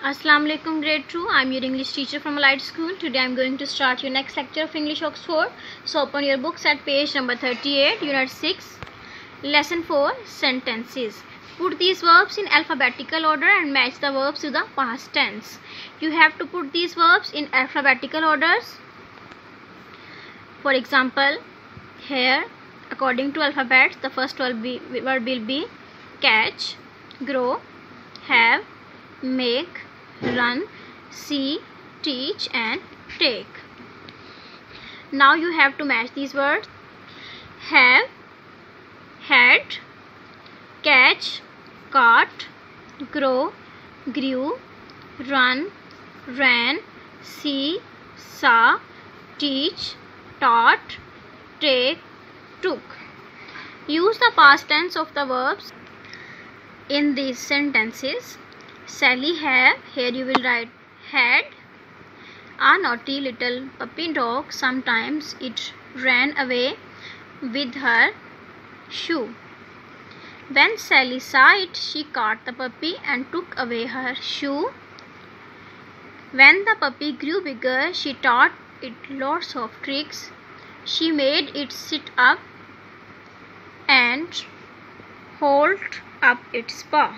Assalamu alaikum grade 2. I'm your English teacher from Allied School. Today I'm going to start your next lecture of English Oxford. So open your books at page number 38, unit 6, lesson 4, sentences. Put these verbs in alphabetical order and match the verbs to the past tense. You have to put these verbs in alphabetical orders. For example, here according to alphabets, the first verb will be catch, grow, have, make, run, see, teach and take. Now you have to match these words. Have, had, catch, caught, grow, grew, run, ran, see, saw, teach, taught, take, took. Use the past tense of the verbs in these sentences. Sally have, here you will write had, a naughty little puppy dog, sometimes it ran away with her shoe. When Sally saw it, she caught the puppy and took away her shoe. When the puppy grew bigger, she taught it lots of tricks. She made it sit up and hold up its paw.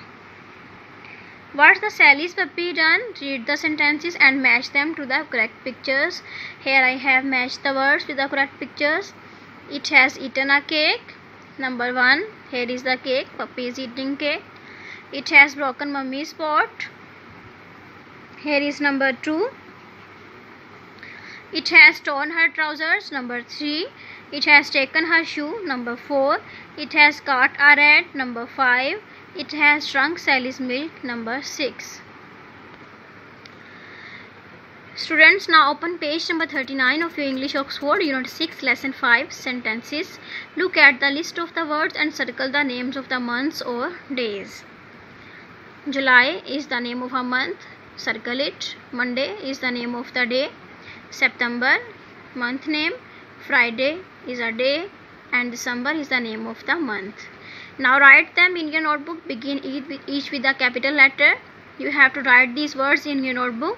What's the Sally's puppy done? Read the sentences and match them to the correct pictures. Here I have matched the words with the correct pictures. It has eaten a cake. Number 1. Here is the cake. Puppy is eating cake. It has broken mummy's pot. Here is number 2. It has torn her trousers. Number 3. It has taken her shoe. Number 4. It has caught a rat. Number 5. It has drunk Sally's milk. Number 6. Students, now open page number 39 of your English Oxford, unit 6, lesson 5, sentences. Look at the list of the words and circle the names of the months or days. July is the name of a month. Circle it. Monday is the name of the day. September, month name. Friday is a day. And December is the name of the month. Now write them in your notebook. Begin each with a capital letter. You have to write these words in your notebook.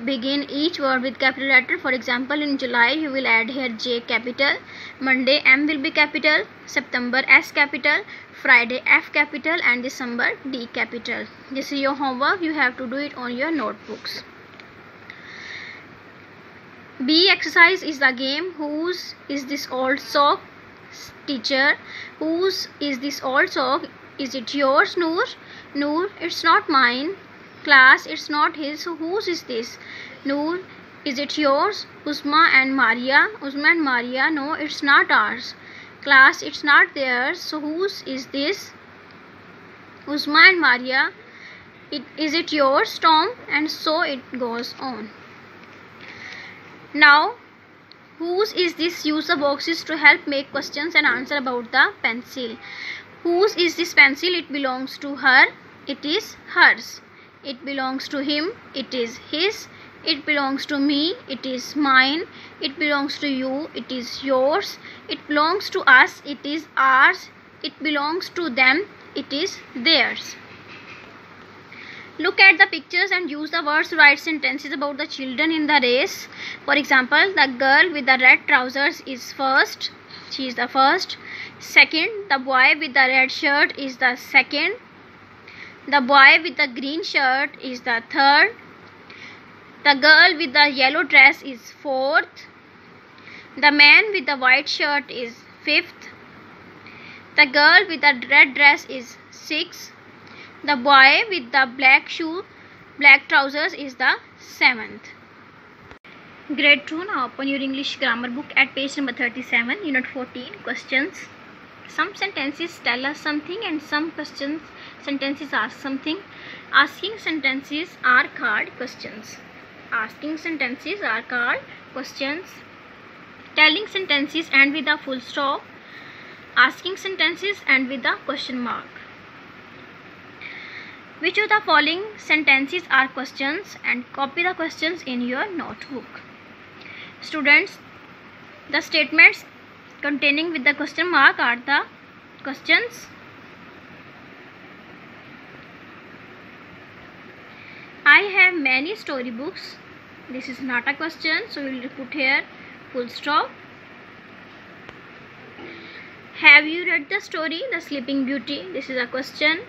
Begin each word with capital letter. For example, in July you will add here J capital. Monday M will be capital. September S capital. Friday F capital. And December D capital. This is your homework. You have to do it on your notebooks. B exercise is the game. Whose is this old sock? Teacher, whose is this old sock? Is it yours, Noor? Noor, it's not mine. Class, it's not his. So whose is this? Noor, is it yours? Uzma and Maria. Uzma and Maria, no, it's not ours. Class, it's not theirs. So whose is this? Uzma and Maria. Is it yours, Tom? And so it goes on. Now, whose is this? Use the boxes to help make questions and answer about the pencil. Whose is this pencil? It belongs to her. It is hers. It belongs to him. It is his. It belongs to me. It is mine. It belongs to you. It is yours. It belongs to us. It is ours. It belongs to them. It is theirs. Look at the pictures and use the words to write sentences about the children in the race. For example, the girl with the red trousers is first. She is the first. Second, the boy with the red shirt is the second. The boy with the green shirt is the third. The girl with the yellow dress is fourth. The man with the white shirt is fifth. The girl with the red dress is sixth. The boy with the black trousers is the 7th. Grade 2, now open your English grammar book at page number 37, unit 14, questions. Some sentences tell us something and some sentences ask something. Asking sentences are called questions. Asking sentences are called questions. Telling sentences end with a full stop. Asking sentences end with a question mark. Which of the following sentences are questions, and copy the questions in your notebook. Students, the statements containing with the question mark are the questions. I have many storybooks. This is not a question, so we will put here full stop. Have you read the story The Sleeping Beauty? This is a question.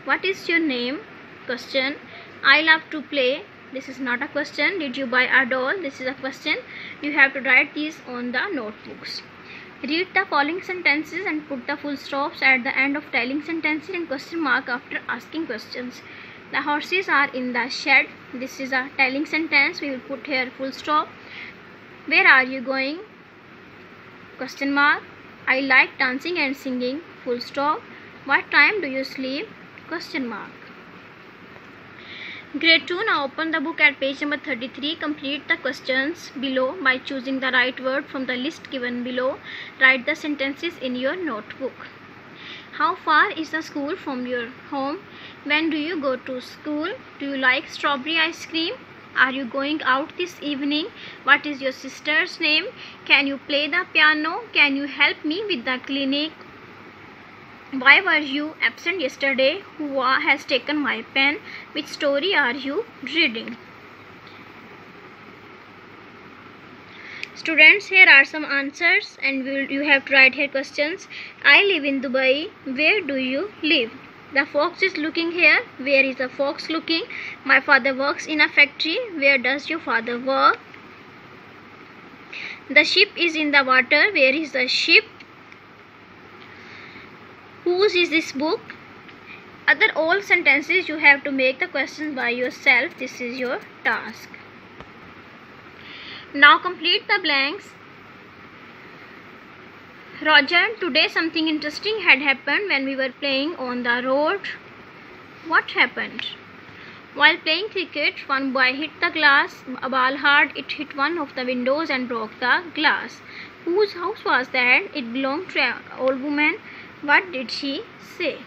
What is your name? Question. I love to play. This is not a question. Did you buy a doll? This is a question. You have to write these on the notebooks. Read the following sentences and put the full stops at the end of telling sentences and question mark after asking questions. The horses are in the shed. This is a telling sentence. We will put here full stop. Where are you going? Question mark. I like dancing and singing. Full stop. What time do you sleep? Question mark. Grade 2. Now open the book at page number 33. Complete the questions below by choosing the right word from the list given below. Write the sentences in your notebook. How far is the school from your home? When do you go to school? Do you like strawberry ice cream? Are you going out this evening? What is your sister's name? Can you play the piano? Can you help me with the clinic? Why were you absent yesterday? Who has taken my pen? Which story are you reading? Students, here are some answers and you have to write here questions. I live in Dubai. Where do you live? The fox is looking here. Where is the fox looking? My father works in a factory. Where does your father work? The ship is in the water. Where is the ship? Whose is this book? Other all sentences you have to make the questions by yourself. This is your task. Now complete the blanks. Roger, today something interesting had happened when we were playing on the road. What happened? While playing cricket, one boy hit the glass. A ball hard. It hit one of the windows and broke the glass. Whose house was that? It belonged to an old woman. What did she say?